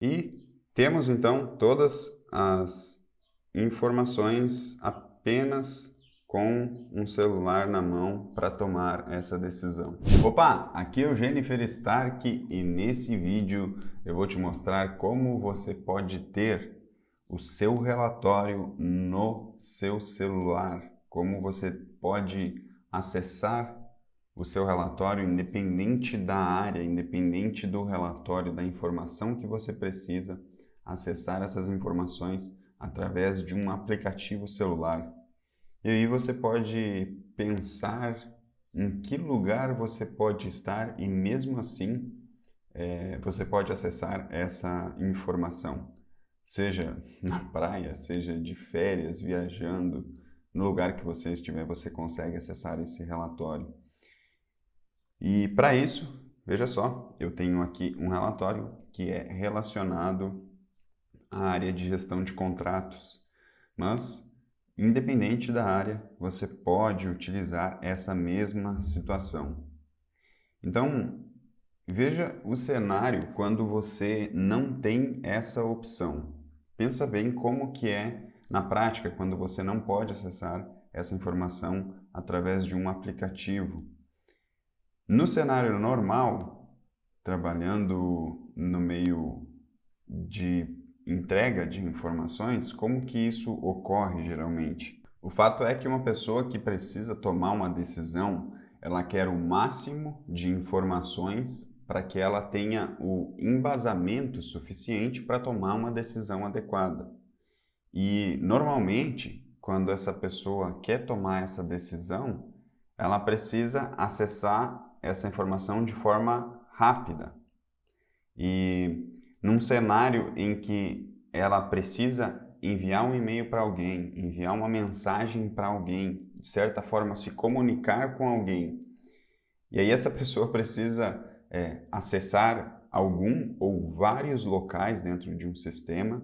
E temos então todas as informações apenas com um celular na mão para tomar essa decisão. Opa, aqui é o Jennifer Stark e nesse vídeo eu vou te mostrar como você pode ter o seu relatório no seu celular, como você pode acessar o seu relatório independente da área, independente do relatório, da informação que você precisa, acessar essas informações através de um aplicativo celular. E aí você pode pensar em que lugar você pode estar e mesmo assim você pode acessar essa informação. Seja na praia, seja de férias, viajando, no lugar que você estiver, você consegue acessar esse relatório. E para isso, veja só, eu tenho aqui um relatório que é relacionado à área de gestão de contratos, mas independente da área, você pode utilizar essa mesma situação. Então, veja o cenário quando você não tem essa opção. Pensa bem como que é na prática quando você não pode acessar essa informação através de um aplicativo. No cenário normal, trabalhando no meio de entrega de informações, como que isso ocorre geralmente? O fato é que uma pessoa que precisa tomar uma decisão, ela quer o máximo de informações para que ela tenha o embasamento suficiente para tomar uma decisão adequada. E normalmente, quando essa pessoa quer tomar essa decisão, ela precisa acessar essa informação de forma rápida. E num cenário em que ela precisa enviar um e-mail para alguém, enviar uma mensagem para alguém, de certa forma se comunicar com alguém, e aí essa pessoa precisa acessar algum ou vários locais dentro de um sistema,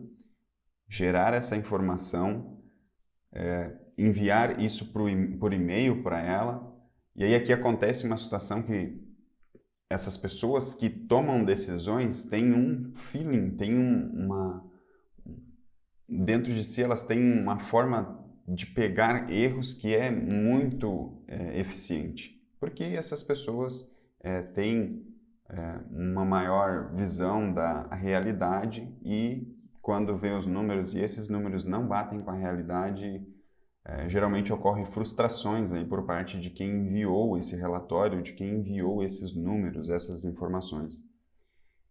gerar essa informação, enviar isso por e-mail para ela, e aí aqui acontece uma situação que essas pessoas que tomam decisões têm um feeling, têm dentro de si elas têm uma forma de pegar erros que é muito eficiente, porque essas pessoas têm uma maior visão da realidade e quando vê os números e esses números não batem com a realidade, geralmente ocorrem frustrações aí por parte de quem enviou esse relatório, de quem enviou esses números, essas informações.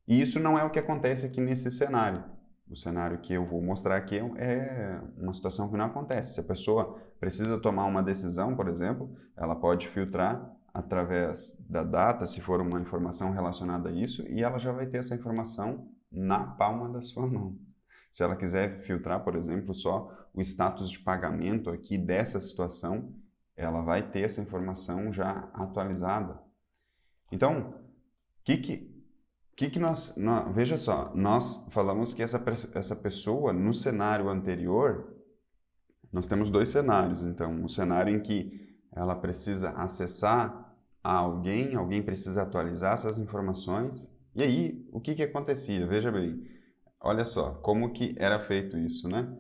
E isso não é o que acontece aqui nesse cenário. O cenário que eu vou mostrar aqui é uma situação que não acontece. Se a pessoa precisa tomar uma decisão, por exemplo, ela pode filtrar através da data, se for uma informação relacionada a isso, e ela já vai ter essa informação na palma da sua mão. Se ela quiser filtrar, por exemplo, só o status de pagamento aqui dessa situação, ela vai ter essa informação já atualizada. Então, veja só, nós falamos que essa pessoa, no cenário anterior, nós temos dois cenários. Então, o cenário em que ela precisa acessar a alguém, alguém precisa atualizar essas informações. E aí, o que acontecia? Veja bem, olha só, como que era feito isso, né?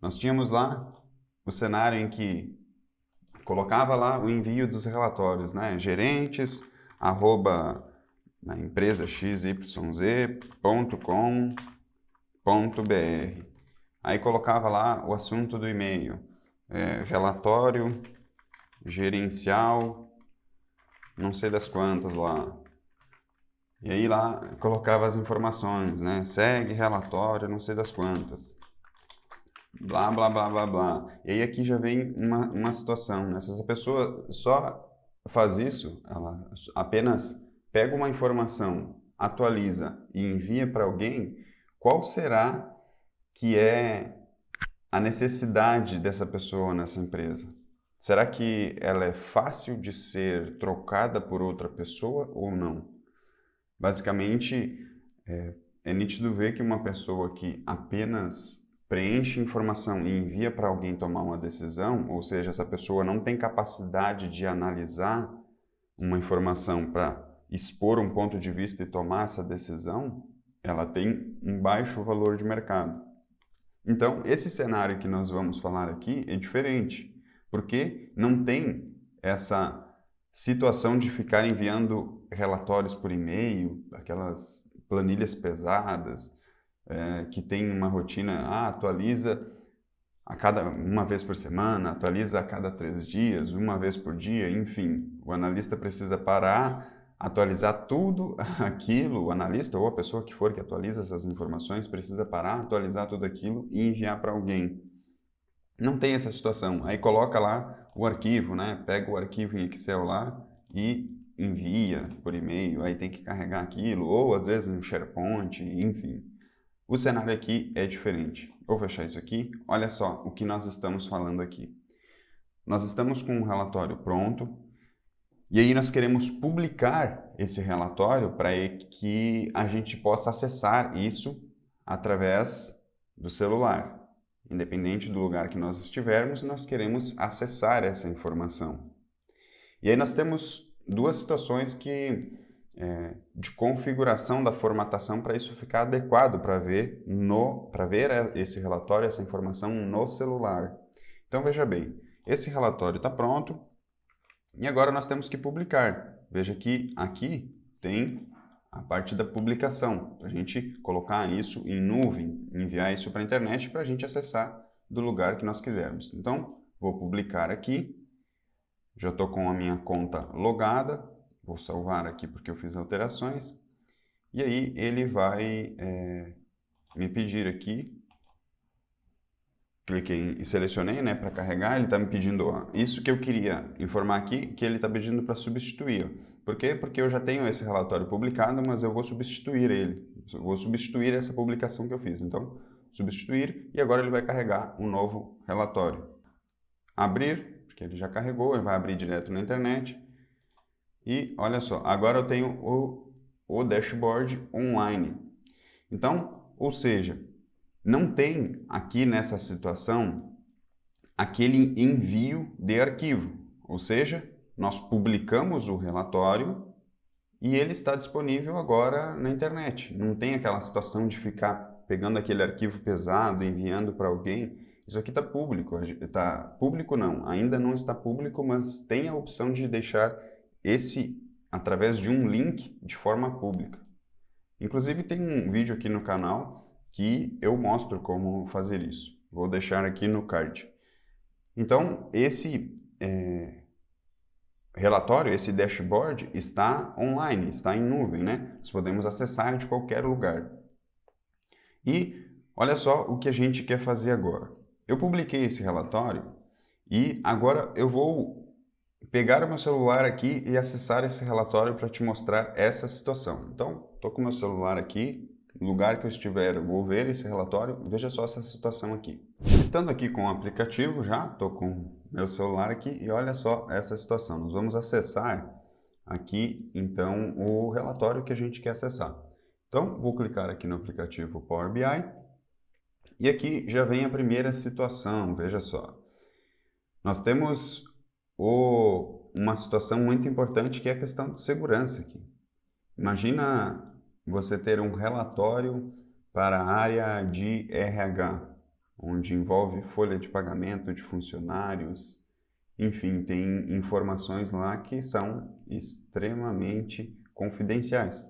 Nós tínhamos lá o cenário em que colocava lá o envio dos relatórios, né? Gerentes, arroba, na empresa xyz.com.br. Aí colocava lá o assunto do e-mail, relatório gerencial, não sei das quantas lá. E aí lá colocava as informações, né? Segue relatório, não sei das quantas. Blá, blá, blá, blá, blá. E aí aqui já vem uma situação, né? Se essa pessoa só faz isso, ela apenas pega uma informação, atualiza e envia para alguém, qual será que é a necessidade dessa pessoa nessa empresa? Será que ela é fácil de ser trocada por outra pessoa ou não? Basicamente, é nítido ver que uma pessoa que apenas preenche informação e envia para alguém tomar uma decisão, ou seja, essa pessoa não tem capacidade de analisar uma informação para expor um ponto de vista e tomar essa decisão, ela tem um baixo valor de mercado. Então, esse cenário que nós vamos falar aqui é diferente, porque não tem essa situação de ficar enviando relatórios por e-mail, aquelas planilhas pesadas, que tem uma rotina, atualiza uma vez por semana, atualiza a cada 3 dias, uma vez por dia, enfim. O analista precisa parar, atualizar tudo aquilo, o analista ou a pessoa que for que atualiza essas informações precisa parar, atualizar tudo aquilo e enviar para alguém. Não tem essa situação. Aí coloca lá o arquivo, né? Pega o arquivo em Excel lá e envia por e-mail, aí tem que carregar aquilo, ou às vezes no SharePoint, enfim. O cenário aqui é diferente. Vou fechar isso aqui. Olha só o que nós estamos falando aqui. Nós estamos com um relatório pronto e aí nós queremos publicar esse relatório para que a gente possa acessar isso através do celular. Independente do lugar que nós estivermos, nós queremos acessar essa informação. E aí nós temos duas situações de configuração da formatação para isso ficar adequado para ver esse relatório, essa informação no celular. Então veja bem, esse relatório está pronto e agora nós temos que publicar. Veja que aqui tem a parte da publicação, para a gente colocar isso em nuvem, enviar isso para a internet para a gente acessar do lugar que nós quisermos. Então vou publicar aqui, já estou com a minha conta logada. Vou salvar aqui porque eu fiz alterações. E aí ele vai me pedir aqui. Cliquei e selecionei, né, para carregar. Ele está me pedindo isso que eu queria informar aqui, que ele está pedindo para substituir. Por quê? Porque eu já tenho esse relatório publicado, mas eu vou substituir ele. Eu vou substituir essa publicação que eu fiz. Então, substituir e agora ele vai carregar um novo relatório. Abrir, porque ele já carregou, ele vai abrir direto na internet. E olha só, agora eu tenho o dashboard online. Então, ou seja, não tem aqui nessa situação aquele envio de arquivo. Ou seja, nós publicamos o relatório e ele está disponível agora na internet. Não tem aquela situação de ficar pegando aquele arquivo pesado, enviando para alguém. Isso aqui está público. Está público não, ainda não está público, mas tem a opção de deixar esse através de um link de forma pública. Inclusive tem um vídeo aqui no canal que eu mostro como fazer isso. Vou deixar aqui no card. Então, esse relatório, esse dashboard está online, está em nuvem, né? Nós podemos acessar de qualquer lugar. E olha só o que a gente quer fazer agora. Eu publiquei esse relatório e agora eu vou pegar o meu celular aqui e acessar esse relatório para te mostrar essa situação. Então, estou com o meu celular aqui, no lugar que eu estiver, eu vou ver esse relatório, veja só essa situação aqui. Estando aqui com o aplicativo já, estou com meu celular aqui e olha só essa situação. Nós vamos acessar aqui, então, o relatório que a gente quer acessar. Então, vou clicar aqui no aplicativo Power BI e aqui já vem a primeira situação, veja só. Nós temos uma situação muito importante que é a questão de segurança aqui. Imagina você ter um relatório para a área de RH, onde envolve folha de pagamento de funcionários, enfim, tem informações lá que são extremamente confidenciais.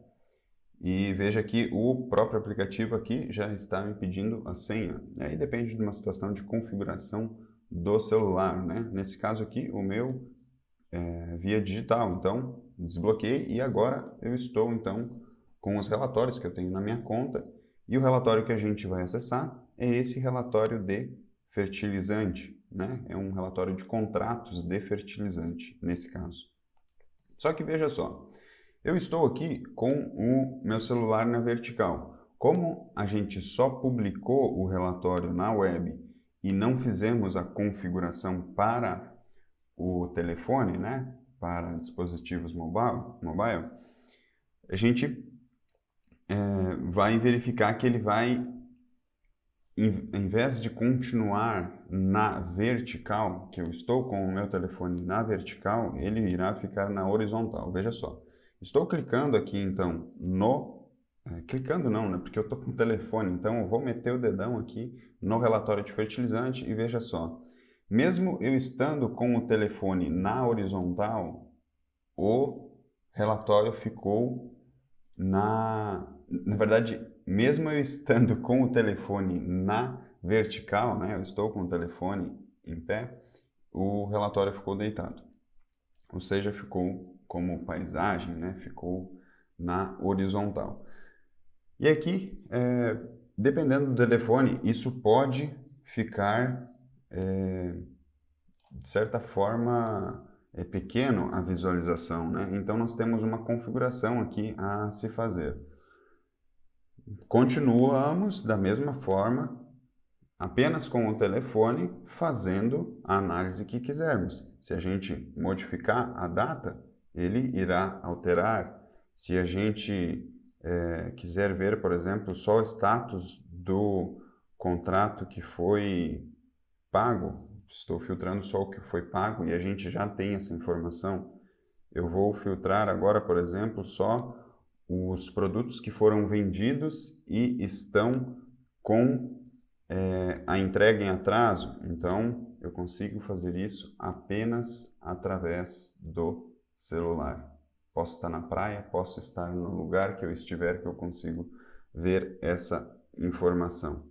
E veja que o próprio aplicativo aqui já está me pedindo a senha. Aí depende de uma situação de configuração do celular, né? Nesse caso aqui, o meu é via digital, então desbloqueei e agora eu estou então com os relatórios que eu tenho na minha conta e o relatório que a gente vai acessar é esse relatório de fertilizante, né? É um relatório de contratos de fertilizante nesse caso. Só que veja só, eu estou aqui com o meu celular na vertical. Como a gente só publicou o relatório na web e não fizemos a configuração para o telefone, né, para dispositivos mobile, a gente vai verificar que ele vai, em vez de continuar na vertical, que eu estou com o meu telefone na vertical, ele irá ficar na horizontal. Veja só, estou clicando aqui então no clicando não, né? Porque eu estou com o telefone, então eu vou meter o dedão aqui no relatório de fertilizante e veja só. Mesmo eu estando com o telefone na horizontal, o relatório ficou na verdade, mesmo eu estando com o telefone na vertical, né? Eu estou com o telefone em pé, o relatório ficou deitado. Ou seja, ficou como paisagem, né? Ficou na horizontal. E aqui, dependendo do telefone, isso pode ficar, de certa forma, pequeno a visualização, né? Então, nós temos uma configuração aqui a se fazer. Continuamos da mesma forma, apenas com o telefone, fazendo a análise que quisermos. Se a gente modificar a data, ele irá alterar. Se a gente quiser ver, por exemplo, só o status do contrato que foi pago, estou filtrando só o que foi pago e a gente já tem essa informação. Eu vou filtrar agora, por exemplo, só os produtos que foram vendidos e estão com a entrega em atraso. Então, eu consigo fazer isso apenas através do celular. Posso estar na praia, posso estar no lugar que eu estiver, que eu consigo ver essa informação.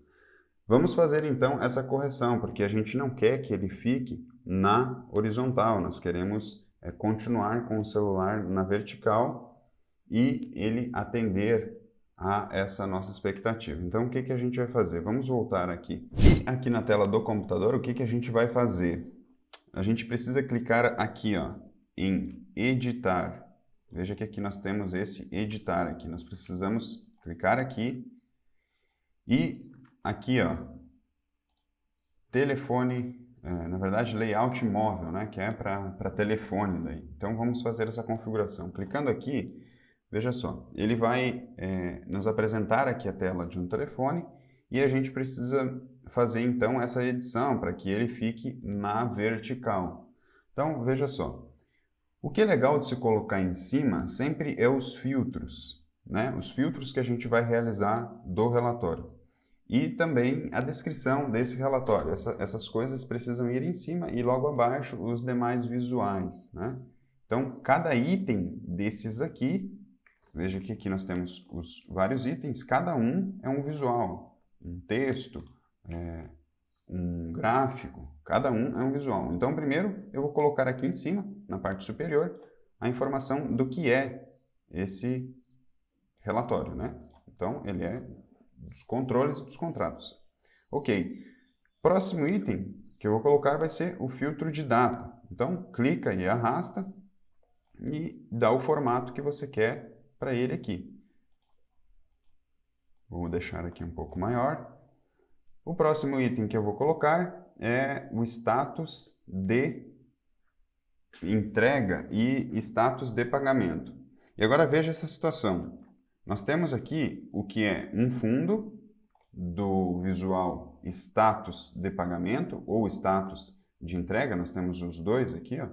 Vamos fazer então essa correção, porque a gente não quer que ele fique na horizontal, nós queremos continuar com o celular na vertical e ele atender a essa nossa expectativa. Então, o que que a gente vai fazer? Vamos voltar aqui. E aqui na tela do computador, o que que a gente vai fazer? A gente precisa clicar aqui, ó, em editar. Veja que aqui nós temos esse editar aqui. Nós precisamos clicar aqui e aqui, ó, telefone, na verdade, layout móvel, né, que é para telefone daí. Então, vamos fazer essa configuração. Clicando aqui, veja só, ele vai nos apresentar aqui a tela de um telefone e a gente precisa fazer então essa edição para que ele fique na vertical. Então, veja só, o que é legal de se colocar em cima sempre é os filtros, né? Os filtros que a gente vai realizar do relatório. E também a descrição desse relatório. Essas coisas precisam ir em cima e logo abaixo os demais visuais, né? Então, cada item desses aqui, veja que aqui nós temos os vários itens, cada um é um visual, um texto, um gráfico, cada um é um visual. Então, primeiro eu vou colocar aqui em cima, na parte superior, a informação do que é esse relatório, né? Então, ele é dos controles dos contratos. Ok. Próximo item que eu vou colocar vai ser o filtro de data. Então, clica e arrasta e dá o formato que você quer para ele aqui. Vou deixar aqui um pouco maior. O próximo item que eu vou colocar é o status de entrega e status de pagamento. E agora veja essa situação. Nós temos aqui o que é um fundo do visual status de pagamento ou status de entrega. Nós temos os dois aqui, ó,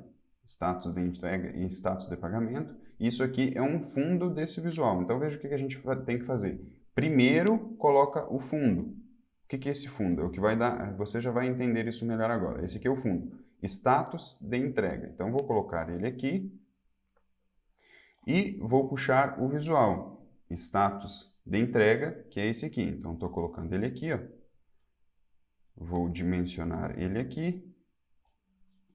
status de entrega e status de pagamento. Isso aqui é um fundo desse visual. Então veja o que a gente tem que fazer. Primeiro, coloca o fundo. O que é esse fundo? É o que vai dar, você já vai entender isso melhor agora. Esse aqui é o fundo. Status de entrega. Então vou colocar ele aqui e vou puxar o visual. Status de entrega, que é esse aqui. Então estou colocando ele aqui, ó. Vou dimensionar ele aqui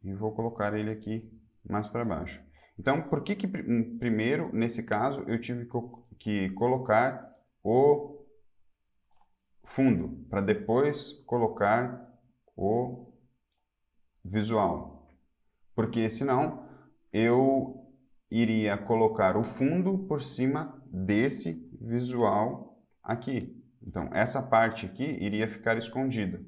e vou colocar ele aqui mais para baixo. Então, por que primeiro, nesse caso, eu tive que colocar o fundo, para depois colocar o visual? Porque senão eu iria colocar o fundo por cima desse visual aqui. Então, essa parte aqui iria ficar escondida,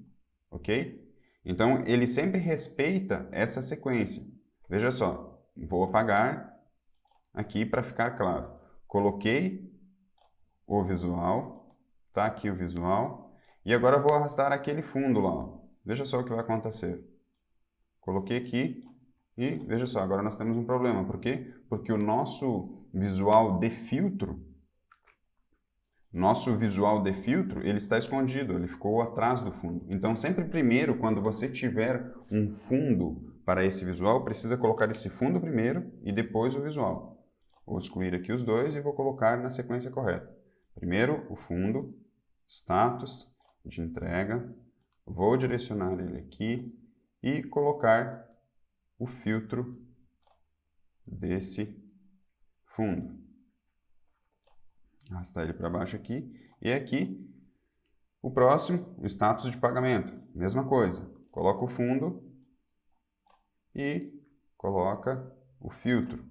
ok? Então, ele sempre respeita essa sequência. Veja só, vou apagar aqui para ficar claro. Coloquei o visual, tá aqui o visual, e agora vou arrastar aquele fundo lá, ó. Veja só o que vai acontecer. Coloquei aqui e veja só, agora nós temos um problema. Por quê? Porque o nosso visual de filtro nosso visual de filtro, ele está escondido, ele ficou atrás do fundo. Então, sempre primeiro, quando você tiver um fundo para esse visual, precisa colocar esse fundo primeiro e depois o visual. Vou excluir aqui os dois e vou colocar na sequência correta. Primeiro, o fundo, status de entrega, vou direcionar ele aqui e colocar o filtro desse fundo. Arrastar ele para baixo aqui. E aqui, o próximo, o status de pagamento. Mesma coisa. Coloca o fundo e coloca o filtro.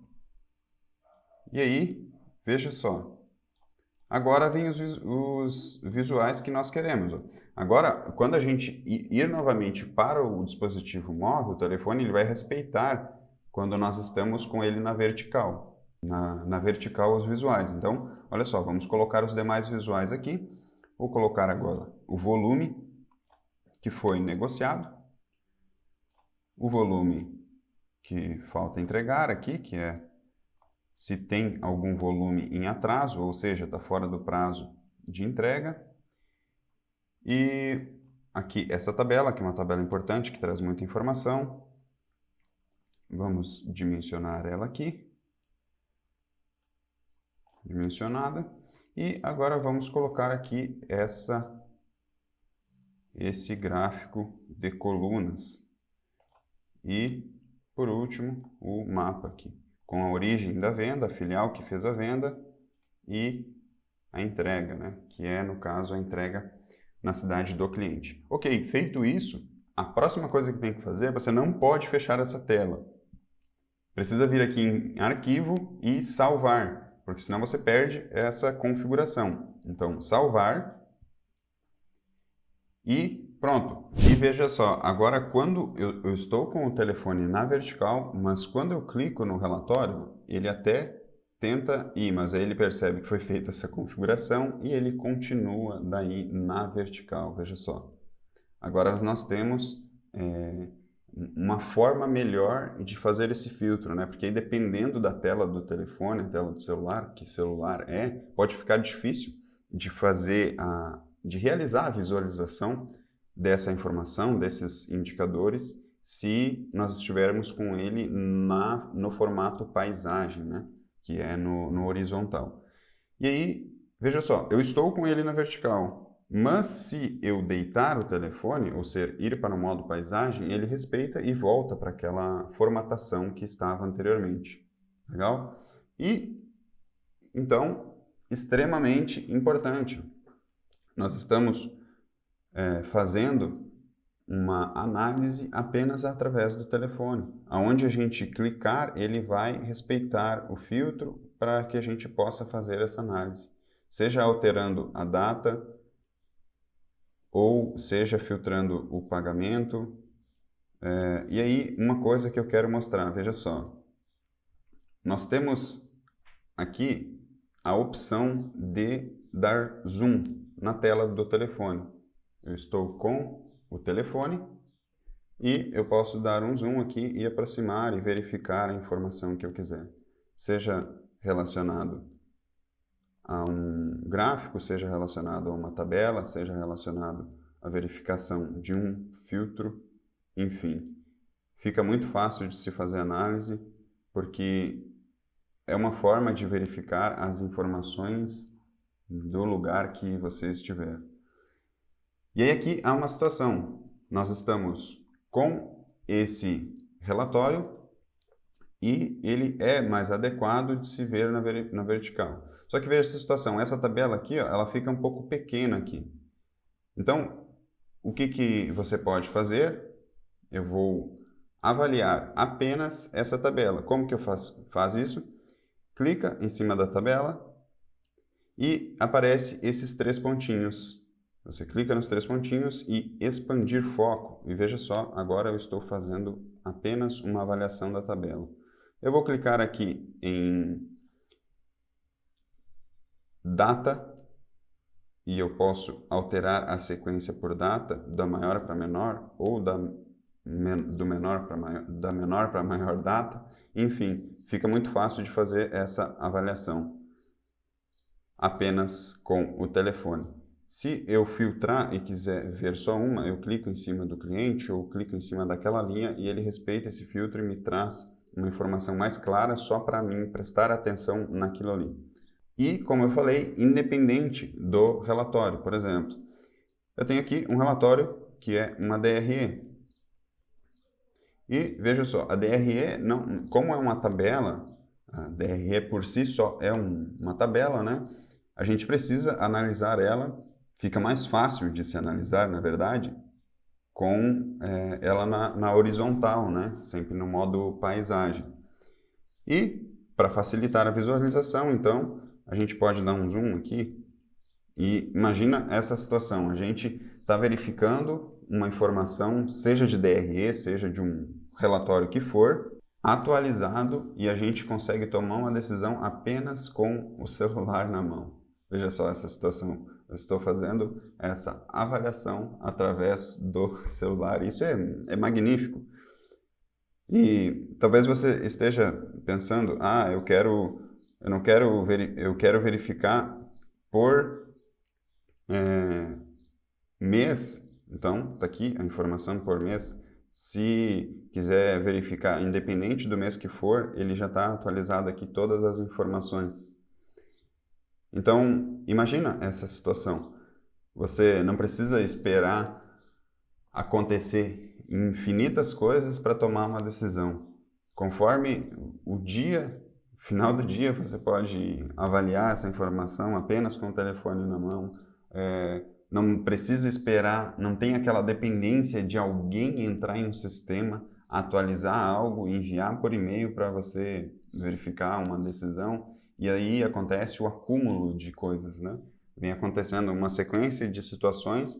E aí, veja só. Agora vem os visuais que nós queremos. Ó. Agora, quando a gente ir novamente para o dispositivo móvel, o telefone, ele vai respeitar quando nós estamos com ele na vertical. Na vertical os visuais. Então, olha só, vamos colocar os demais visuais aqui. Vou colocar agora o volume que foi negociado, o volume que falta entregar aqui, que é se tem algum volume em atraso, ou seja, está fora do prazo de entrega. E aqui essa tabela, que é uma tabela importante, que traz muita informação. Vamos dimensionar ela aqui. Dimensionada. E agora vamos colocar aqui esse gráfico de colunas. E, por último, o mapa aqui, com a origem da venda, a filial que fez a venda e a entrega, né? Que é, no caso, a entrega na cidade do cliente. Ok, feito isso, a próxima coisa que tem que fazer, você não pode fechar essa tela. Precisa vir aqui em Arquivo e Salvar, porque senão você perde essa configuração. Então, salvar e pronto. E veja só, agora quando eu estou com o telefone na vertical, mas quando eu clico no relatório, ele até tenta ir, mas aí ele percebe que foi feita essa configuração e ele continua daí na vertical, veja só. Agora nós temos uma forma melhor de fazer esse filtro, né? Porque aí, dependendo da tela do telefone, a tela do celular, que celular é, pode ficar difícil de de realizar a visualização dessa informação, desses indicadores, se nós estivermos com ele no formato paisagem, né? Que é no horizontal. E aí, veja só, eu estou com ele na vertical. Mas se eu deitar o telefone, ou seja, ir para o modo paisagem, ele respeita e volta para aquela formatação que estava anteriormente. Legal? E, então, extremamente importante. Nós estamos fazendo uma análise apenas através do telefone. Aonde a gente clicar, ele vai respeitar o filtro para que a gente possa fazer essa análise. Seja alterando a data, ou seja filtrando o pagamento. E aí, uma coisa que eu quero mostrar, veja só. Nós temos aqui a opção de dar zoom na tela do telefone. Eu estou com o telefone e eu posso dar um zoom aqui e aproximar e verificar a informação que eu quiser. Seja relacionado a um gráfico, seja relacionado a uma tabela, seja relacionado à verificação de um filtro, enfim. Fica muito fácil de se fazer análise, porque é uma forma de verificar as informações do lugar que você estiver. E aí aqui há uma situação. Nós estamos com esse relatório e ele é mais adequado de se ver na vertical. Só que veja essa situação, essa tabela aqui, ó, ela fica um pouco pequena aqui. Então, o que você pode fazer? Eu vou avaliar apenas essa tabela. Como que eu faço isso? Clica em cima da tabela e aparece esses 3 pontinhos. Você clica nos 3 pontinhos e expandir foco. E veja só, agora eu estou fazendo apenas uma avaliação da tabela. Eu vou clicar aqui em data e eu posso alterar a sequência por data, da maior para menor ou da menor para maior data. Enfim, fica muito fácil de fazer essa avaliação. apenas com o telefone. Se eu filtrar e quiser ver só uma, eu clico em cima do cliente ou clico em cima daquela linha e ele respeita esse filtro e me traz uma informação mais clara só para mim prestar atenção naquilo ali. E, como eu falei, independente do relatório. Por exemplo, eu tenho aqui um relatório que é uma DRE. E veja só, a DRE, não, como é uma tabela, a DRE por si só é uma tabela, né? A gente precisa analisar ela, fica mais fácil de se analisar, na verdade, com ela na horizontal, né? Sempre no modo paisagem. E, para facilitar a visualização, então, a gente pode dar um zoom aqui e imagina essa situação. A gente está verificando uma informação, seja de DRE, seja de um relatório que for, atualizado e a gente consegue tomar uma decisão apenas com o celular na mão. Veja só essa situação. Eu estou fazendo essa avaliação através do celular. Isso é magnífico. E talvez você esteja pensando, eu quero verificar por mês. Então, está aqui a informação por mês. Se quiser verificar, independente do mês que for, ele já está atualizado aqui todas as informações. Então, imagina essa situação. Você não precisa esperar acontecer infinitas coisas para tomar uma decisão. Conforme o dia, final do dia, você pode avaliar essa informação apenas com o telefone na mão. Não precisa esperar, não tem aquela dependência de alguém entrar em um sistema, atualizar algo, enviar por e-mail para você verificar uma decisão, e aí acontece o acúmulo de coisas, né? Vem acontecendo uma sequência de situações,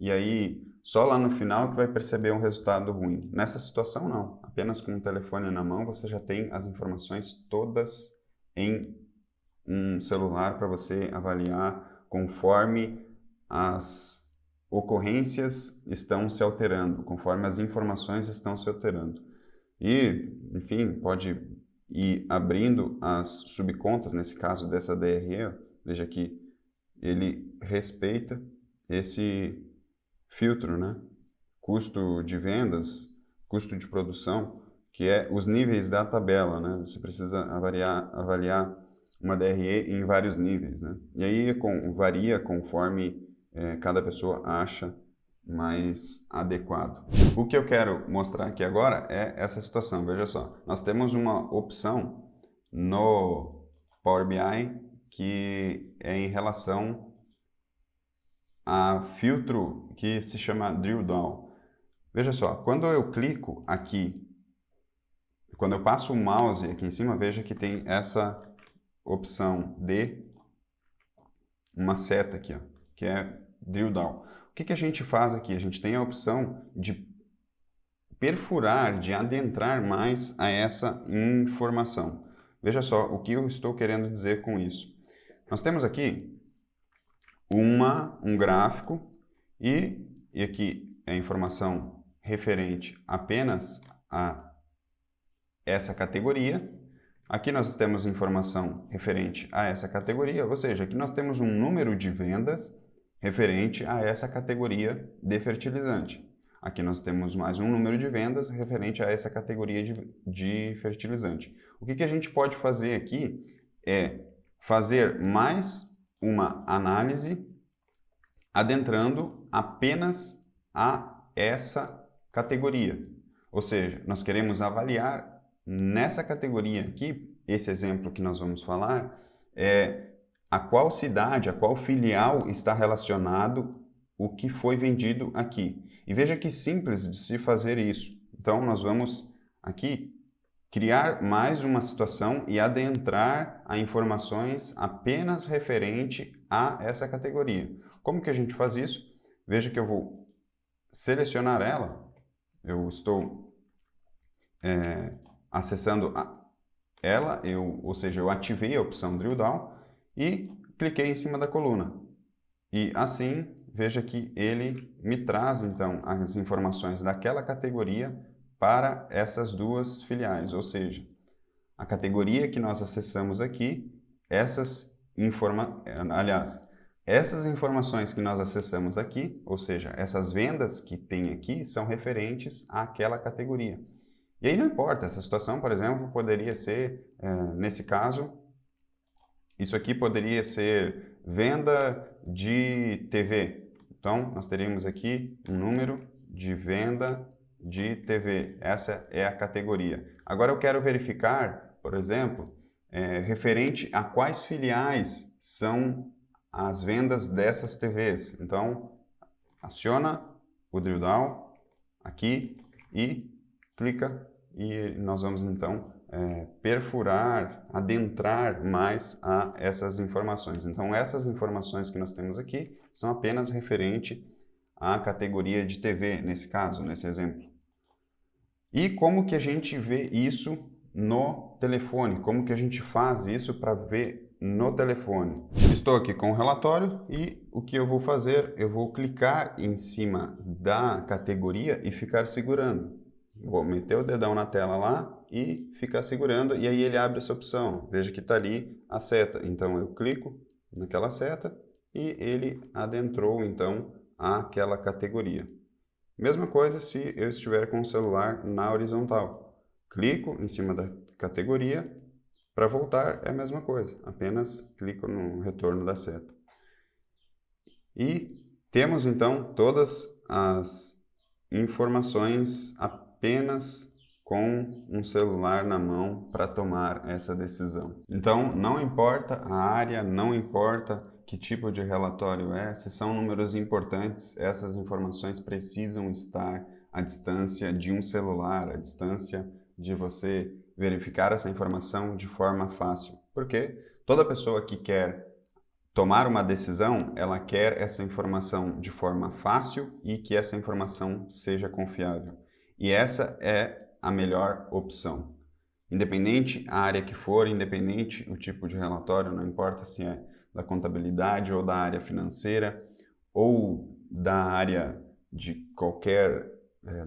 e aí só lá no final que vai perceber um resultado ruim. Nessa situação, não. Apenas com o telefone na mão, você já tem as informações todas em um celular para você avaliar conforme as ocorrências estão se alterando, conforme as informações estão se alterando. E, enfim, pode ir abrindo as subcontas, nesse caso dessa DRE, veja que ele respeita esse filtro, né? Custo de vendas, custo de produção, que é os níveis da tabela, né? Você precisa avaliar uma DRE em vários níveis, né? E aí varia conforme cada pessoa acha mais adequado. O que eu quero mostrar aqui agora é essa situação. Veja só, nós temos uma opção no Power BI que é em relação a filtro que se chama Drill Down. Veja só, quando eu clico aqui, quando eu passo o mouse aqui em cima, veja que tem essa opção de uma seta aqui, ó, que é Drill Down. O que a gente faz aqui? A gente tem a opção de perfurar, de adentrar mais a essa informação. Veja só o que eu estou querendo dizer com isso. Nós temos aqui um gráfico e aqui é a informação referente apenas a essa categoria. Aqui nós temos informação referente a essa categoria, ou seja, aqui nós temos um número de vendas referente a essa categoria de fertilizante. Aqui nós temos mais um número de vendas referente a essa categoria de fertilizante. O que a gente pode fazer aqui é fazer mais uma análise adentrando apenas a essa categoria. Ou seja, nós queremos avaliar nessa categoria aqui, esse exemplo que nós vamos falar, é a qual cidade, a qual filial está relacionado o que foi vendido aqui. E veja que simples de se fazer isso. Então, nós vamos aqui criar mais uma situação e adentrar a informações apenas referente a essa categoria. Como que a gente faz isso? Veja que eu vou selecionar ela. Eu estou acessando ela, ou seja, eu ativei a opção Drill Down e cliquei em cima da coluna. E assim, veja que ele me traz, então, as informações daquela categoria para essas duas filiais, ou seja, a categoria que nós acessamos aqui, essas aliás, essas informações que nós acessamos aqui, ou seja, essas vendas que tem aqui, são referentes àquela categoria. E aí não importa, essa situação, por exemplo, poderia ser, nesse caso, isso aqui poderia ser venda de TV. Então, nós teríamos aqui um número de venda de TV. Essa é a categoria. Agora eu quero verificar, por exemplo, referente a quais filiais são as vendas dessas TVs. Então, aciona o drill down aqui e clica e nós vamos então perfurar, adentrar mais a essas informações. Então, essas informações que nós temos aqui são apenas referente à categoria de TV, nesse caso, nesse exemplo. E como que a gente vê isso no telefone? Como que a gente faz isso para ver no telefone? Estou aqui com o relatório e o que eu vou fazer? Eu vou clicar em cima da categoria e ficar segurando. Vou meter o dedão na tela lá e ficar segurando, e aí ele abre essa opção. Veja que está ali a seta. Então eu clico naquela seta e ele adentrou então àquela categoria. Mesma coisa se eu estiver com o celular na horizontal. Clico em cima da categoria, para voltar é a mesma coisa, apenas clico no retorno da seta. E temos então todas as informações apenas com um celular na mão para tomar essa decisão. Então, não importa a área, não importa que tipo de relatório é, se são números importantes, essas informações precisam estar à distância de um celular, à distância de você verificar essa informação de forma fácil. Porque toda pessoa que quer tomar uma decisão, ela quer essa informação de forma fácil e que essa informação seja confiável. E essa é a melhor opção. Independente a área que for, independente o tipo de relatório, não importa se é da contabilidade ou da área financeira ou da área de qualquer,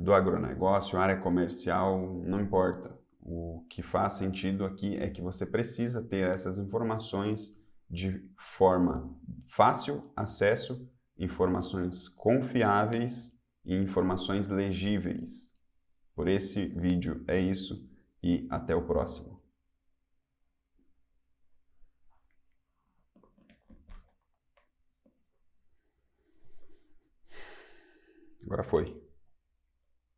do agronegócio, área comercial, não importa. O que faz sentido aqui é que você precisa ter essas informações de forma fácil acesso, informações confiáveis e informações legíveis. Por esse vídeo é isso e até o próximo. Agora foi.